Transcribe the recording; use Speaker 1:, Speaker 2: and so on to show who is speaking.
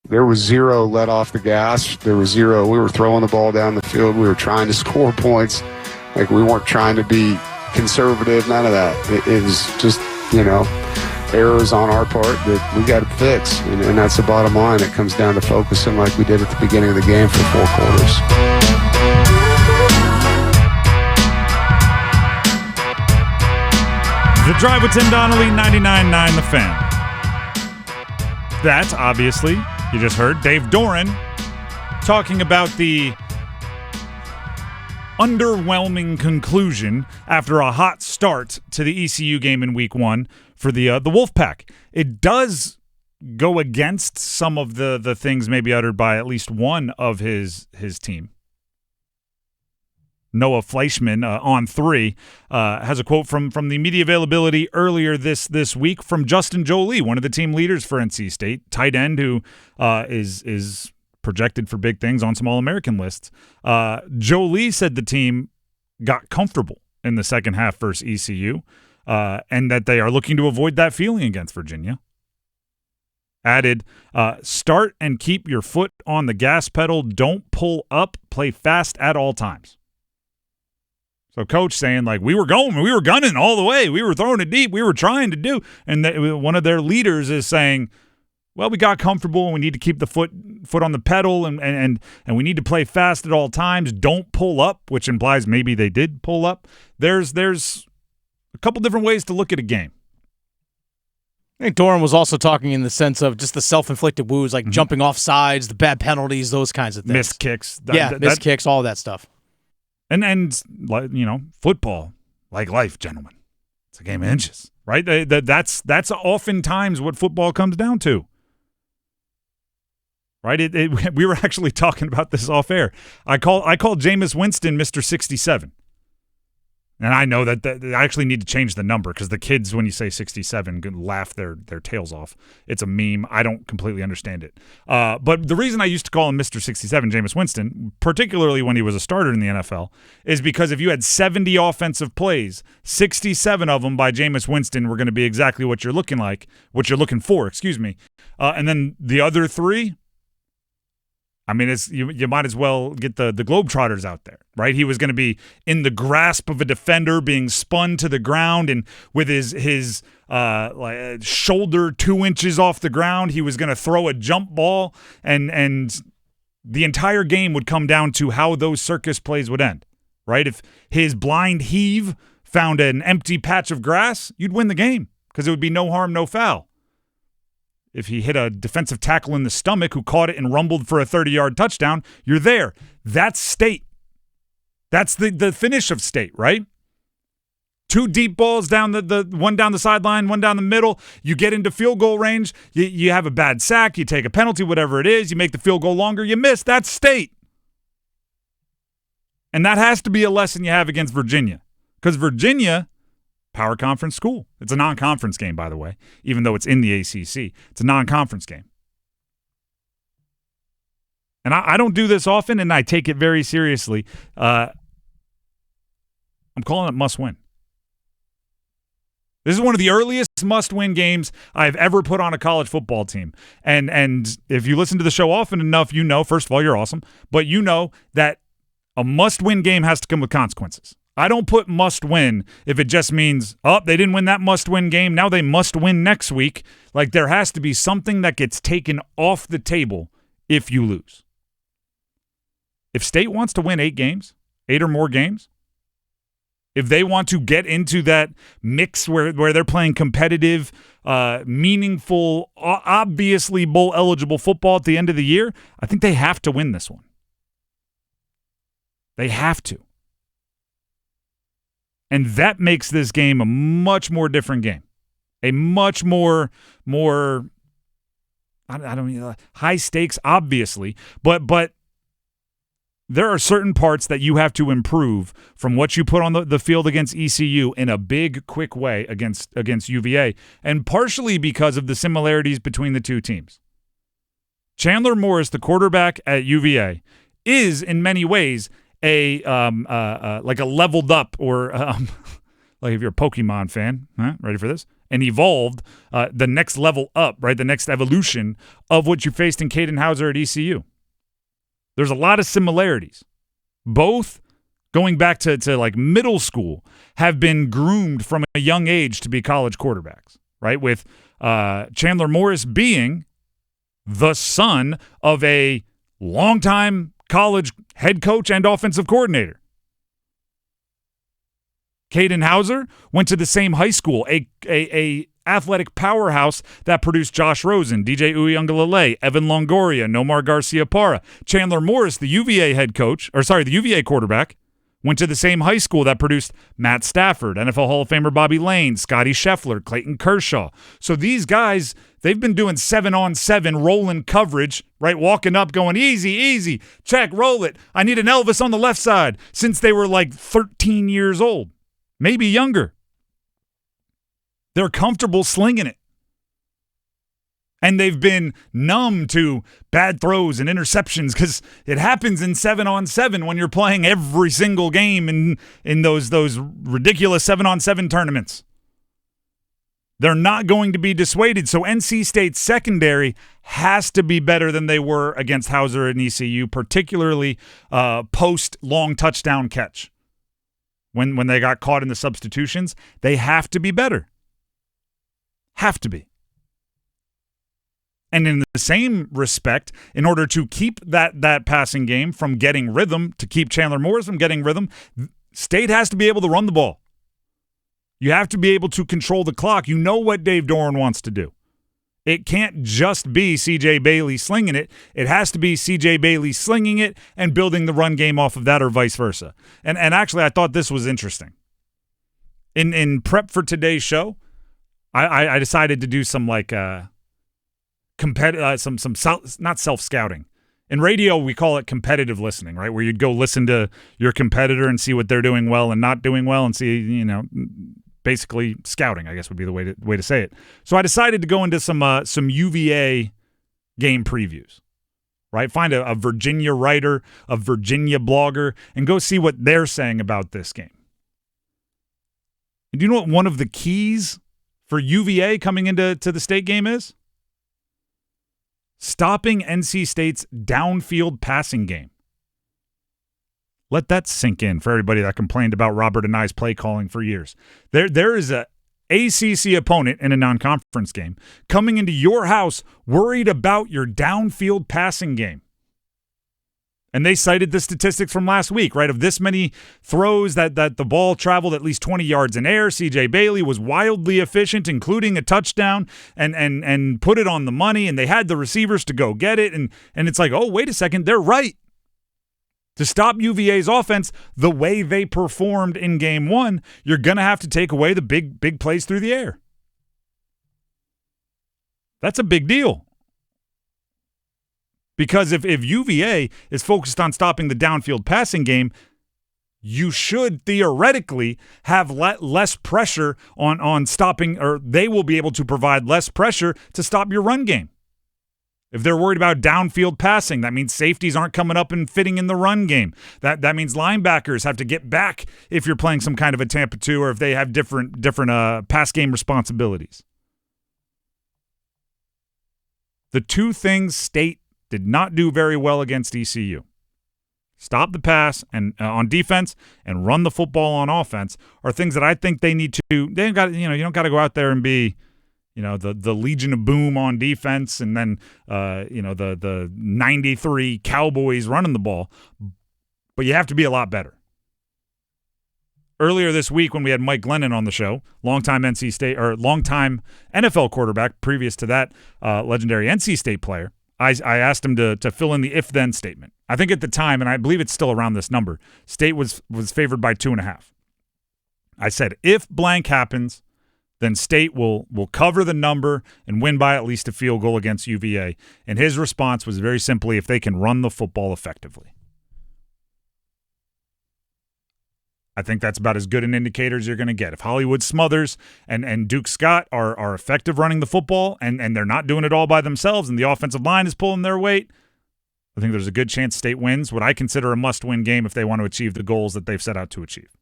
Speaker 1: there was zero let off the gas. There was zero. We were throwing the ball down the field. We were trying to score points. Like, we weren't trying to be conservative, none of that. It was just, errors on our part that we got to fix. And that's the bottom line. It comes down to focusing like we did at the beginning of the game for 4 quarters.
Speaker 2: The Drive with Tim Donnelly, 99.9 The Fan. That, obviously, you just heard Dave Doeren talking about the underwhelming conclusion after a hot start to the ECU game in Week 1 for the Wolfpack. It does go against some of the things maybe uttered by at least one of his team. Noah Fleischman on 3 has a quote from the media availability earlier this week from Justin Jolie, one of the team leaders for NC State, tight end who is projected for big things on some All-American lists. Jolie said the team got comfortable in the second half versus ECU and that they are looking to avoid that feeling against Virginia. Added, start and keep your foot on the gas pedal. Don't pull up. Play fast at all times. So coach saying, like, we were gunning all the way. We were throwing it deep. We were trying to do. And one of their leaders is saying, well, we got comfortable and we need to keep the foot on the pedal and we need to play fast at all times. Don't pull up, which implies maybe they did pull up. There's a couple different ways to look at a game.
Speaker 3: I think Doeren was also talking in the sense of just the self-inflicted wounds, like jumping off sides, the bad penalties, those kinds of things.
Speaker 2: Missed kicks.
Speaker 3: Missed kicks, all of that stuff.
Speaker 2: And football, like life, gentlemen, it's a game of inches, right? That's oftentimes what football comes down to, right? We were actually talking about this off air. I call Jameis Winston Mr. 67. And I know that I actually need to change the number because the kids, when you say 67, laugh their tails off. It's a meme. I don't completely understand it. But the reason I used to call him Mr. 67, Jameis Winston, particularly when he was a starter in the NFL, is because if you had 70 offensive plays, 67 of them by Jameis Winston were going to be exactly what you're looking for, and then the other 3, I mean, you might as well get the Globetrotters out there, right? He was going to be in the grasp of a defender, being spun to the ground, and with his shoulder 2 inches off the ground, he was going to throw a jump ball, and the entire game would come down to how those circus plays would end, right? If his blind heave found an empty patch of grass, you'd win the game because it would be no harm, no foul. If he hit a defensive tackle in the stomach who caught it and rumbled for a 30-yard touchdown, you're there. That's State. That's the finish of State, right? 2 deep balls down the one down the sideline, one down the middle. You get into field goal range. You have a bad sack. You take a penalty, whatever it is. You make the field goal longer. You miss. That's State. And that has to be a lesson you have against Virginia because Virginia – power conference school. It's a non-conference game, by the way, even though it's in the ACC. It's a non-conference game. And I don't do this often, and I take it very seriously. I'm calling it must-win. This is one of the earliest must-win games I've ever put on a college football team. And if you listen to the show often enough, you know, first of all, you're awesome, but you know that a must-win game has to come with consequences. I don't put must win if it just means, they didn't win that must win game. Now they must win next week. Like, there has to be something that gets taken off the table if you lose. If State wants to win 8 or more games, if they want to get into that mix where they're playing competitive, meaningful, obviously bowl eligible football at the end of the year, I think they have to win this one. They have to. And that makes this game a much more different game, a much more high stakes, obviously, but there are certain parts that you have to improve from what you put on the field against ECU in a big, quick way against UVA, and partially because of the similarities between the two teams. Chandler Morris, the quarterback at UVA, is in many ways like a leveled up, or like if you're a Pokemon fan, ready for this? and evolved the next level up, right? The next evolution of what you faced in Caden Hauser at ECU. There's a lot of similarities. Both going back to like middle school have been groomed from a young age to be college quarterbacks, right? With Chandler Morris being the son of a longtime college head coach and offensive coordinator. Caden Hauser went to the same high school, a athletic powerhouse that produced Josh Rosen, DJ Uyunglele, Evan Longoria, Nomar Garcia-Parra. Chandler Morris, the UVA quarterback, went to the same high school that produced Matt Stafford, NFL Hall of Famer Bobby Lane, Scotty Scheffler, Clayton Kershaw. So these guys, they've been doing 7-on-7 rolling coverage, right? Walking up, going easy, easy, check, roll it. I need an Elvis on the left side since they were like 13 years old, maybe younger. They're comfortable slinging it. And they've been numb to bad throws and interceptions because it happens in 7-on-7 when you're playing every single game in those ridiculous 7-on-7 tournaments. They're not going to be dissuaded. So NC State's secondary has to be better than they were against Hauser and ECU, particularly post-long touchdown catch. When they got caught in the substitutions, they have to be better. Have to be. And in the same respect, in order to keep that passing game from getting rhythm, to keep Chandler Morris from getting rhythm, State has to be able to run the ball. You have to be able to control the clock. You know what Dave Doeren wants to do. It can't just be C.J. Bailey slinging it. It has to be C.J. Bailey slinging it and building the run game off of that or vice versa. And actually, I thought this was interesting. In prep for today's show, I decided to do some like not self-scouting. In radio, we call it competitive listening, right? Where you'd go listen to your competitor and see what they're doing well and not doing well and see, basically scouting, I guess would be the way to say it. So I decided to go into some UVA game previews, right? Find a Virginia writer, a Virginia blogger, and go see what they're saying about this game. And do you know what one of the keys for UVA coming into the state game is? Stopping NC State's downfield passing game. Let that sink in for everybody that complained about Robert and I's play calling for years. There is a ACC opponent in a non-conference game coming into your house worried about your downfield passing game. And they cited the statistics from last week, right? Of this many throws that the ball traveled at least 20 yards in air. C.J. Bailey was wildly efficient, including a touchdown, and put it on the money, and they had the receivers to go get it. And it's like, oh, wait a second, they're right. To stop UVA's offense the way they performed in game one, you're going to have to take away the big plays through the air. That's a big deal. Because if UVA is focused on stopping the downfield passing game, you should theoretically have less pressure on stopping, or they will be able to provide less pressure to stop your run game. If they're worried about downfield passing, that means safeties aren't coming up and fitting in the run game. That means linebackers have to get back if you're playing some kind of a Tampa 2 or if they have different pass game responsibilities. The two things State did not do very well against ECU. Stop the pass and on defense and run the football on offense are things that I think they need to. They got you don't got to go out there and be the Legion of Boom on defense and then the 93 Cowboys running the ball, but you have to be a lot better. Earlier this week when we had Mike Glennon on the show, longtime NC State or longtime NFL quarterback, previous to that legendary NC State player, I asked him to fill in the if-then statement. I think at the time, and I believe it's still around this number, State was favored by 2.5. I said, if blank happens, then State will cover the number and win by at least a field goal against UVA. And his response was very simply, if they can run the football effectively. I think that's about as good an indicator as you're going to get. If Hollywood Smothers and Duke Scott are effective running the football and they're not doing it all by themselves and the offensive line is pulling their weight, I think there's a good chance State wins what I consider a must-win game if they want to achieve the goals that they've set out to achieve.